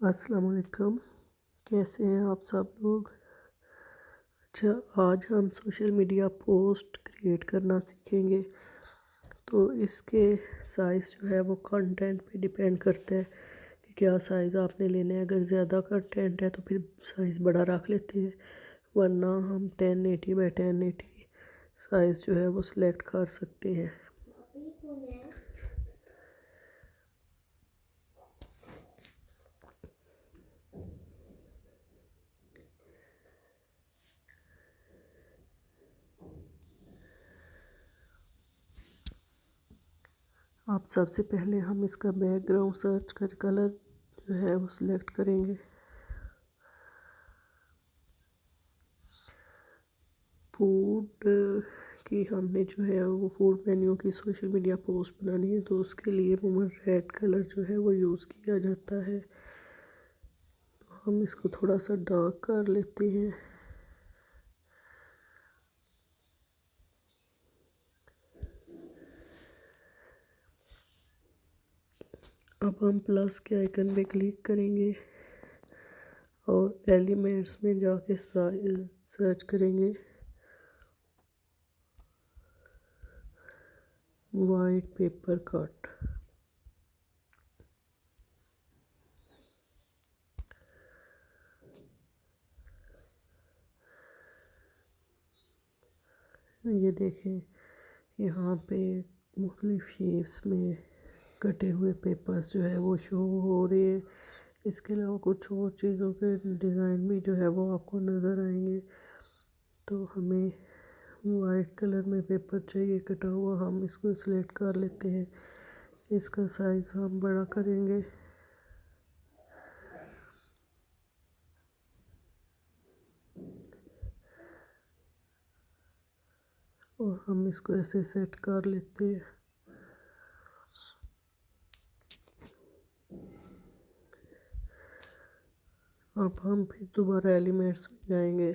अस्सलाम वालेकुम। कैसे हैं आप सब लोग। अच्छा, आज हम सोशल मीडिया पोस्ट क्रिएट करना सीखेंगे। तो इसके साइज़ जो है वो कंटेंट पे डिपेंड करता है कि क्या साइज़ आपने लेना है। अगर ज़्यादा कंटेंट है तो फिर साइज़ बड़ा रख लेते हैं, वरना हम 1080 बाई 1080 साइज़ जो है वो सिलेक्ट कर सकते हैं। आप सबसे पहले हम इसका बैकग्राउंड सर्च कर कलर जो है वो सिलेक्ट करेंगे। फूड की हमने जो है वो फूड मेन्यू की सोशल मीडिया पोस्ट बनानी है, तो उसके लिए वो रेड कलर जो है वो यूज़ किया जाता है। तो हम इसको थोड़ा सा डार्क कर लेते हैं। अब हम प्लस के आइकन पे क्लिक करेंगे और एलिमेंट्स में जाके सर्च करेंगे वाइट पेपर कट। ये देखें, यहाँ पे मुख्तलिफ शेप्स में कटे हुए पेपर्स जो है वो शो हो रहे हैं। इसके अलावा कुछ और चीज़ों के डिज़ाइन भी जो है वो आपको नज़र आएंगे। तो हमें वाइट कलर में पेपर चाहिए कटा हुआ, हम इसको सिलेक्ट कर लेते हैं। इसका साइज़ हम बड़ा करेंगे और हम इसको ऐसे सेट कर लेते हैं। अब हम फिर दोबारा एलिमेंट्स में जाएंगे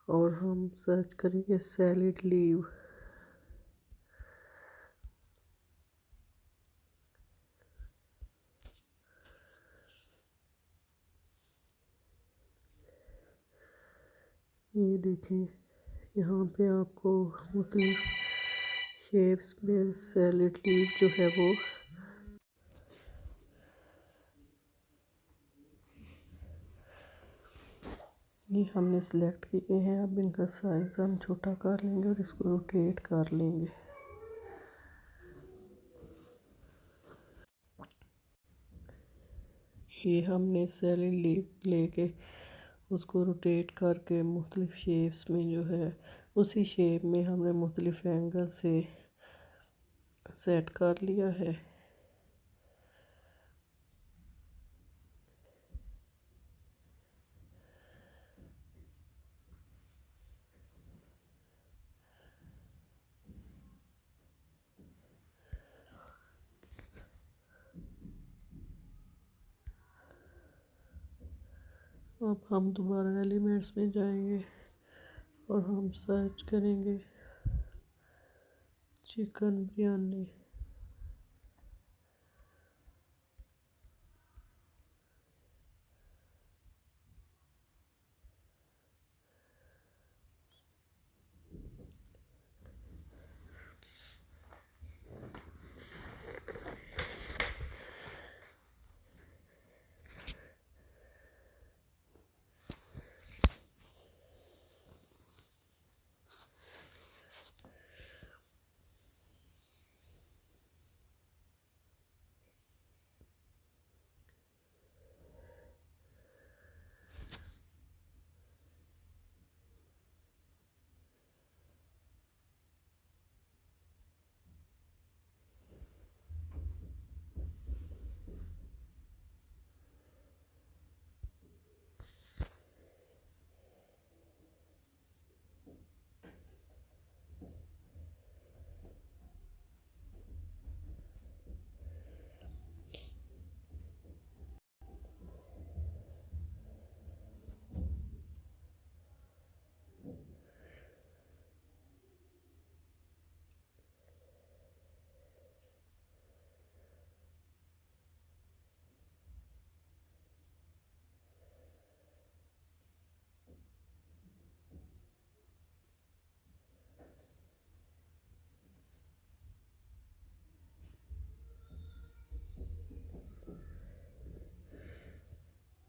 और हम सर्च करेंगे सैलिड लीव। ये देखें, यहाँ पे आपको मुख्तलिफ शेप्स में सैलिड लीव जो है वो ये हमने सिलेक्ट किए हैं। अब इनका साइज़ हम छोटा कर लेंगे और इसको रोटेट कर लेंगे। ये हमने सैलिड लीव लेके उसको रोटेट करके मुख्तलिफ शेप्स में जो है उसी शेप में हमने मुख्तलिफ एंगल से सेट कर लिया है। अब हम दोबारा एलिमेंट्स में जाएंगे और हम सर्च करेंगे चिकन बिरयानी।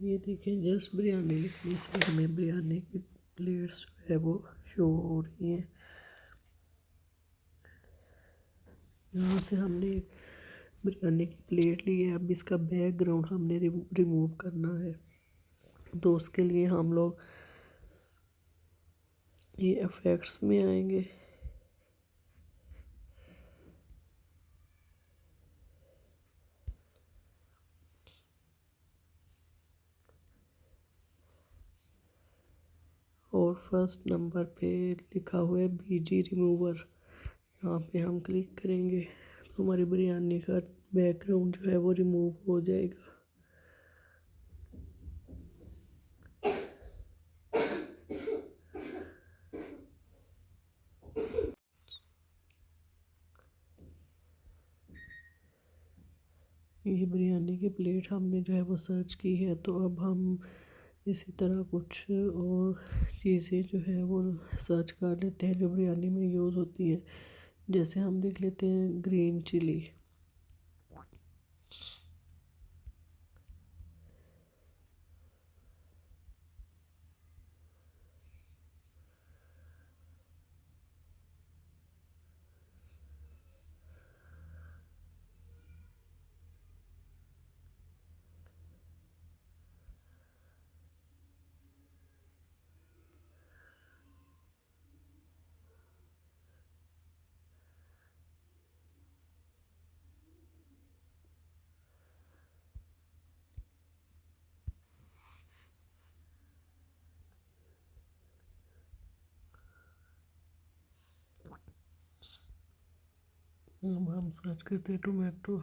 ये देखें, जस्ट बिरयानी लिखने से हमें बिरयानी की प्लेट्स जो है वो शो हो रही हैं। यहाँ से हमने बिरयानी की प्लेट ली है। अब इसका बैकग्राउंड हमने रिमूव करना है। तो उसके लिए हम लोग ये इफ़ेक्ट्स में आएंगे। और फर्स्ट नंबर पे लिखा हुआ है बीजी रिमूवर। यहाँ पे हम क्लिक करेंगे तो हमारी बिरयानी का बैकग्राउंड जो है वो रिमूव हो जाएगा। ये बिरयानी की प्लेट हमने जो है वो सर्च की है। तो अब हम इसी तरह कुछ और चीज़ें जो है वो सर्च कर लेते हैं जो बिरयानी में यूज़ होती हैं। जैसे हम लिख लेते हैं ग्रीन चिली। अब हम सर्च करते हैं टोमेटो।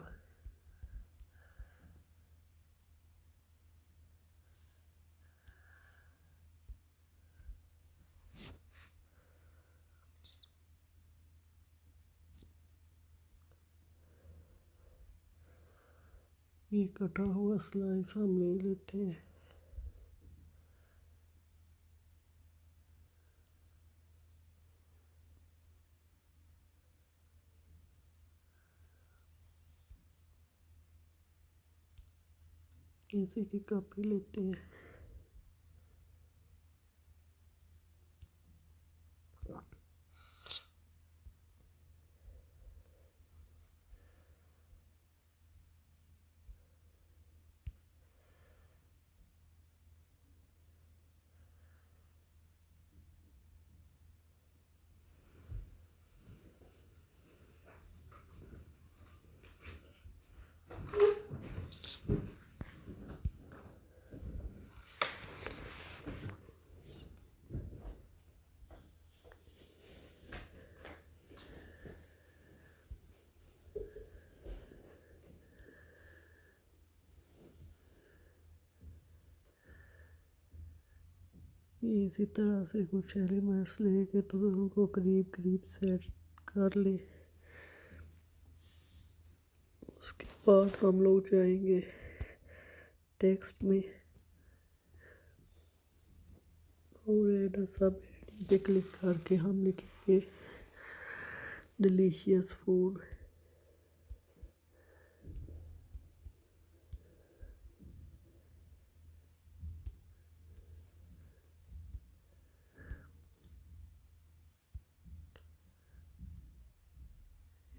ये कटा हुआ स्लाइस हम ले लेते हैं। इसी की कॉपी लेते हैं। ये इसी तरह से कुछ एलिमेंट्स लेके तो उनको करीब करीब सेट कर ले। उसके बाद हम लोग जाएंगे टेक्स्ट में और ऐड अ सब हेडिंग पे क्लिक करके हम लिखेंगे डिलीशियस फूड।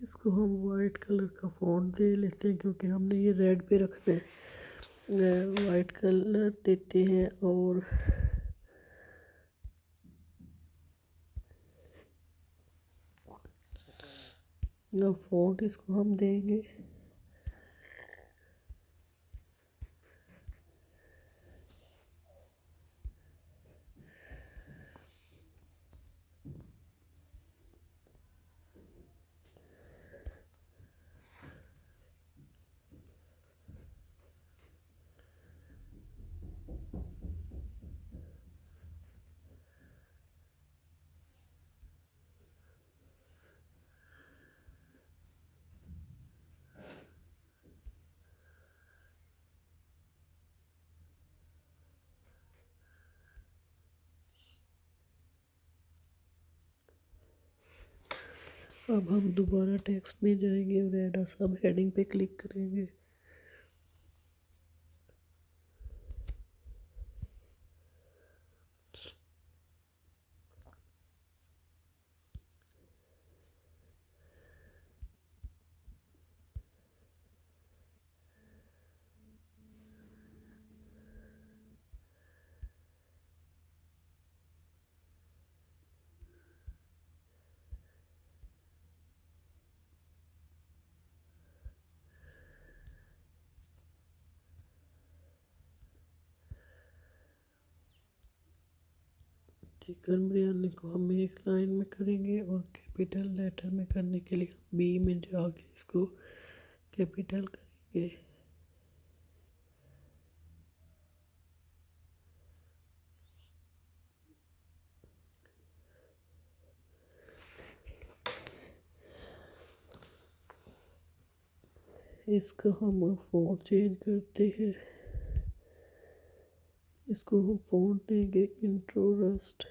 इसको हम वाइट कलर का फ़ॉन्ट दे लेते हैं क्योंकि हमने ये रेड पे रखना है। वाइट कलर देते हैं और फ़ॉन्ट इसको हम देंगे अब हम दोबारा टेक्स्ट में जाएंगे और ऐड अ सब हेडिंग पे क्लिक करेंगे। चिकन बिरयानी को हम एक लाइन में करेंगे और कैपिटल लेटर में करने के लिए बी में जाके इसको कैपिटल करेंगे। इसका हम फ़ॉन्ट चेंज करते हैं। इसको हम फ़ॉन्ट देंगे इंट्रोडस्ट।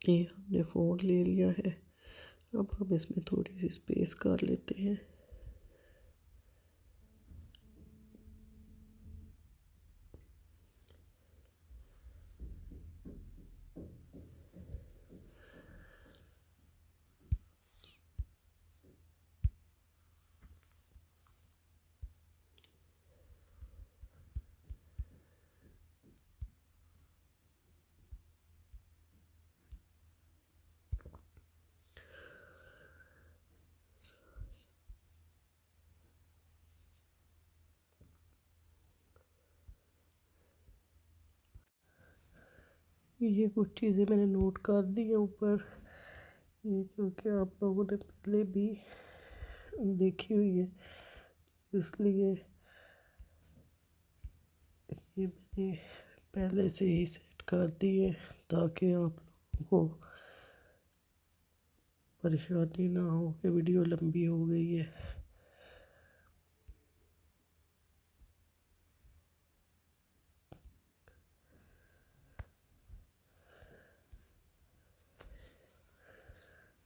ये हमने फ़ॉन्ट ले लिया है। अब हम इसमें थोड़ी सी स्पेस कर लेते हैं। ये कुछ चीज़ें मैंने नोट कर दी हैं ऊपर, ये क्योंकि आप लोगों ने पहले भी देखी हुई है, इसलिए ये मैंने पहले से ही सेट कर दी है ताकि आप लोगों को परेशानी ना हो कि वीडियो लंबी हो गई है।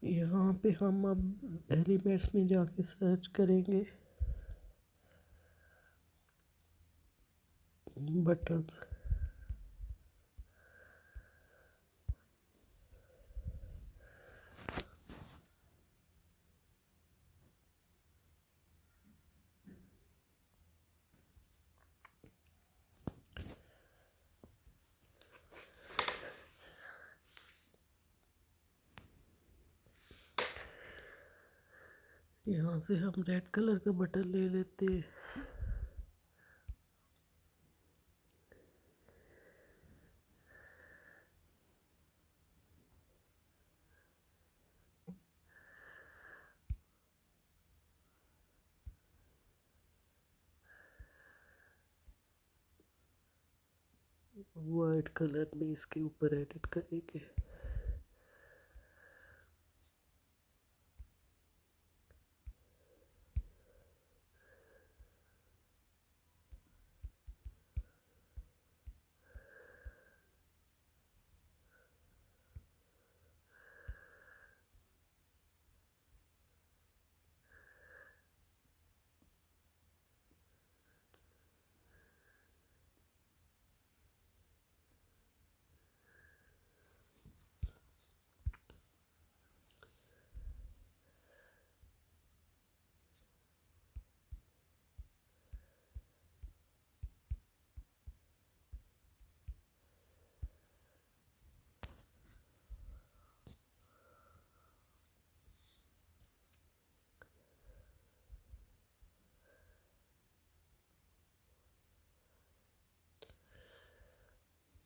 यहाँ पे हम अब एलिमेंट्स में जाके सर्च करेंगे बटन। यहाँ से हम रेड कलर का बटन ले लेते हैं। वाइट कलर में इसके ऊपर एडिट करेंगे।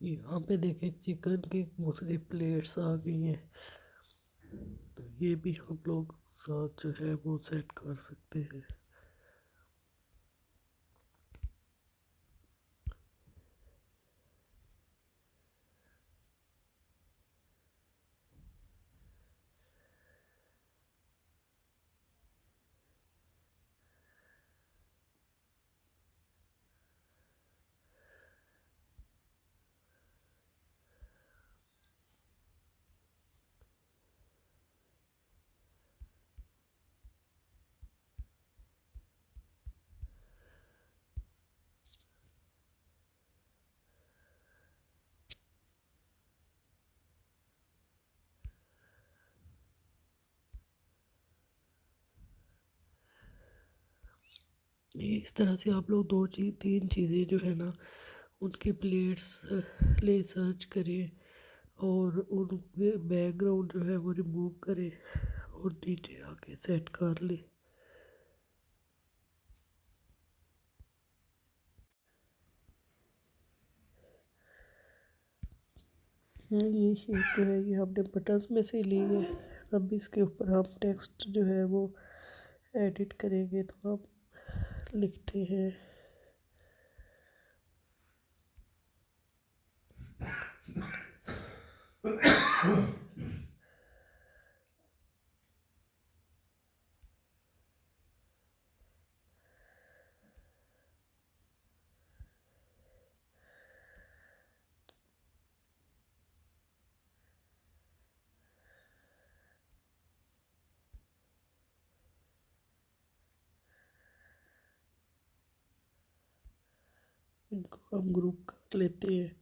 यहाँ पे देखें चिकन की मुख्तलिफ प्लेट्स आ गई हैं, तो ये भी हम लोग साथ जो है वो सेट कर सकते हैं। ये इस तरह से आप लोग दो चीज़ तीन चीज़ें जो है ना उनकी प्लेट्स ले सर्च करें और उन बैकग्राउंड जो है वो रिमूव करें और नीचे आके सेट कर लें। ये शेप जो है ये हमने बटन्स में से ली है। अब इसके ऊपर हम टेक्स्ट जो है वो एडिट करेंगे तो हम लिखते हैं इनको हम ग्रुप कर लेते हैं।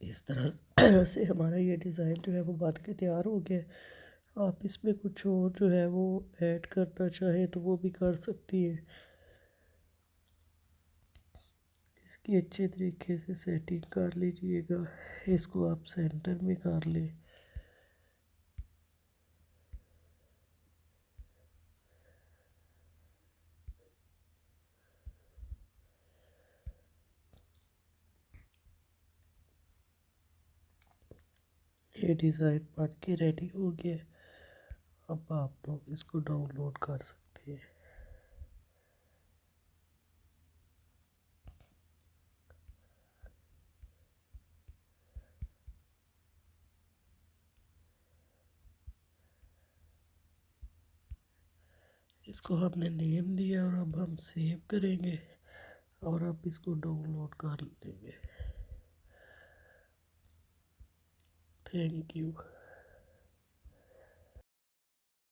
इस तरह से हमारा ये डिज़ाइन जो है वो बन के तैयार हो गया। आप इसमें कुछ और जो है वो ऐड करना चाहें तो वो भी कर सकती है। इसकी अच्छे तरीके से सेटिंग कर लीजिएगा। इसको आप सेंटर में कर लें। ये डिज़ाइन बन के रेडी हो गया। अब आप लोग इसको डाउनलोड कर सकते हैं। इसको हमने नेम दिया और अब हम सेव करेंगे और अब इसको डाउनलोड कर लेंगे। Thank you.